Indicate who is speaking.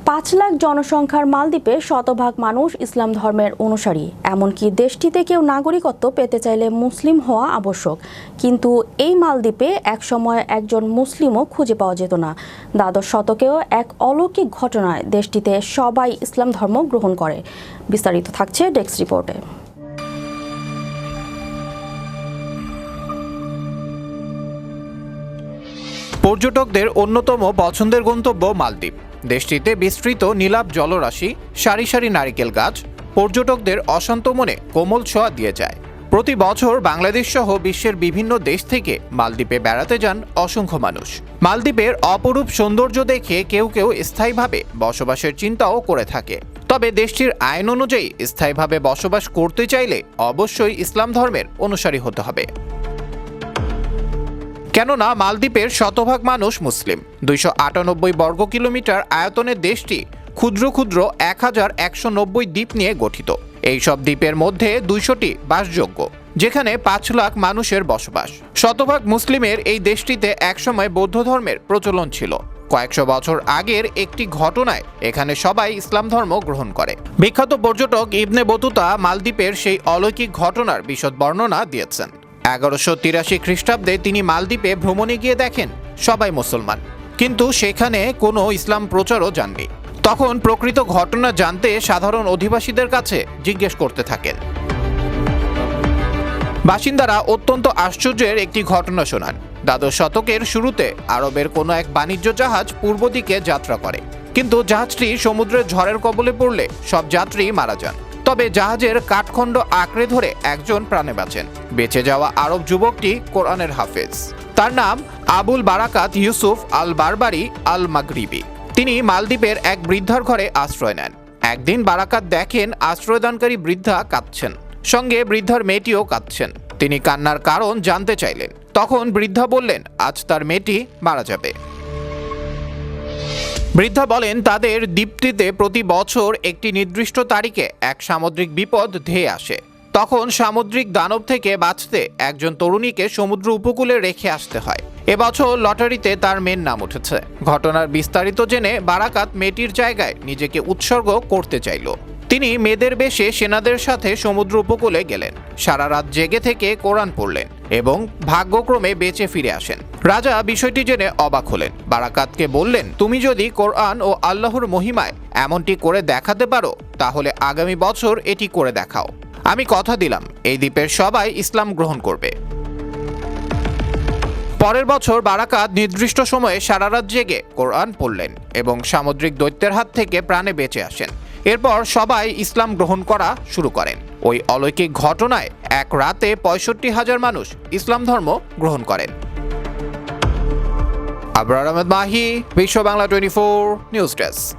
Speaker 1: 5 লাখ জনসংখ্যার মালদ্বীপে শতভাগ মানুষ ইসলাম ধর্মের অনুসারী। এমনকি দেশটিতে কেউ নাগরিকত্ব পেতে চাইলে মুসলিম হওয়া আবশ্যক। কিন্তু এই মালদ্বীপে একসময় একজন মুসলিমও খুঁজে পাওয়া যেত না। দ্বাদশ শতকেও এক অলৌকিক ঘটনায় দেশটিতে সবাই ইসলাম ধর্ম গ্রহণ করে। বিস্তারিত থাকছে ডেস্ক রিপোর্টে।
Speaker 2: পর্যটকদের অন্যতম পছন্দের গন্তব্য মালদ্বীপ। দেশটিতে বিস্তৃত নীলাভ জলরাশি, সারি সারি নারিকেল গাছ পর্যটকদের অশান্ত মনে কোমল ছোঁয়া দিয়ে যায়। প্রতি বছর বাংলাদেশ সহ বিশ্বের বিভিন্ন দেশ থেকে মালদ্বীপে বেড়াতে যান অসংখ্য মানুষ। মালদ্বীপের অপরূপ সৌন্দর্য দেখে কেউ কেউ স্থায়ীভাবে বসবাসের চিন্তাও করে থাকে। তবে দেশটির আইন অনুযায়ী স্থায়ীভাবে বসবাস করতে চাইলে অবশ্যই ইসলাম ধর্মের অনুসারী হতে হবে। কেননা মালদ্বীপের শতভাগ মানুষ মুসলিম। 298 বর্গ কিলোমিটার আয়তনের দেশটি ক্ষুদ্র ক্ষুদ্র 1190 দ্বীপ নিয়ে গঠিত। এই সব দ্বীপের মধ্যে 200টি বাসযোগ্য, যেখানে 5 লাখ মানুষের বসবাস। শতভাগ মুসলিমের এই দেশটিতে একসময় বৌদ্ধ ধর্মের প্রচলন ছিল। কয়েকশো বছর আগের একটি ঘটনায় এখানে সবাই ইসলাম ধর্ম গ্রহণ করে। বিখ্যাত পর্যটক ইবনে বতুতা মালদ্বীপের সেই অলৌকিক ঘটনার বিশদ বর্ণনা দিয়েছেন। 1183 খ্রিস্টাব্দে তিনি মালদ্বীপে ভ্রমণে গিয়ে দেখেন সবাই মুসলমান, কিন্তু সেখানে কোনো ইসলাম প্রচারও যাননি। তখন প্রকৃত ঘটনা জানতে সাধারণ অধিবাসীদের কাছে জিজ্ঞেস করতে থাকেন। বাসিন্দারা অত্যন্ত আশ্চর্যের একটি ঘটনা শোনান। দ্বাদশ শতকের শুরুতে আরবের কোনো এক বাণিজ্য জাহাজ পূর্ব দিকে যাত্রা করে, কিন্তু জাহাজটি সমুদ্রের ঝড়ের কবলে পড়লে সব যাত্রী মারা যান। তবে জাহাজের কাঠখণ্ড আঁকড়ে ধরে একজন প্রাণে বাঁচেন। বেঁচে যাওয়া আরব যুবকটি কোরআনের হাফেজ। তার নাম আবুল বারাকাত ইউসুফ আল বারবারি আল মাগরিবি। তিনি মালদ্বীপের এক বৃদ্ধার ঘরে আশ্রয় নেন। একদিন বারাকাত দেখেন আশ্রয়দানকারী বৃদ্ধা কাঁদছেন, সঙ্গে বৃদ্ধার মেয়েটিও কাঁদছেন। তিনি কান্নার কারণ জানতে চাইলেন। তখন বৃদ্ধা বললেন আজ তার মেয়েটি মারা যাবে। বৃদ্ধা বলেন তাদের দ্বীপটিতে প্রতি বছর একটি নির্দিষ্ট তারিখে এক সামুদ্রিক বিপদ ধেয়ে আসে। তখন সামুদ্রিক দানব থেকে বাঁচতে একজন তরুণীকে সমুদ্র উপকূলে রেখে আসতে হয়। এবছর লটারিতে তার মেয়ের নাম উঠেছে। ঘটনার বিস্তারিত জেনে বারাকাত মেয়েটির জায়গায় নিজেকে উৎসর্গ করতে চাইল। তিনি মেয়েদের বেশে সেনাদের সাথে সমুদ্র উপকূলে গেলেন। সারা রাত জেগে থেকে কোরআন পড়লেন এবং ভাগ্যক্রমে বেঁচে ফিরে আসেন। রাজা বিষয়টি জেনে অবাক হলেন। বারাকাতকে বললেন, তুমি যদি কোরআন ও আল্লাহর মহিমায় এমনটি করে দেখাতে পারো, তাহলে আগামী বছর এটি করে দেখাও। আমি কথা দিলাম এই দ্বীপের সবাই ইসলাম গ্রহণ করবে। পরের বছর বারাকাত নির্দিষ্ট সময়ে সারা রাত জেগে কোরআন পড়লেন এবং সামুদ্রিক দৈত্যের হাত থেকে প্রাণে বেঁচে আসেন। এরপর সবাই ইসলাম গ্রহণ করা শুরু করেন। ওই অলৌকিক ঘটনায় এক রাতে 65,000 মানুষ ইসলাম ধর্ম গ্রহণ করেন। আবরার আহমেদ মাহি, বিশ্ব বাংলা 24 নিউজ ডেস্ক।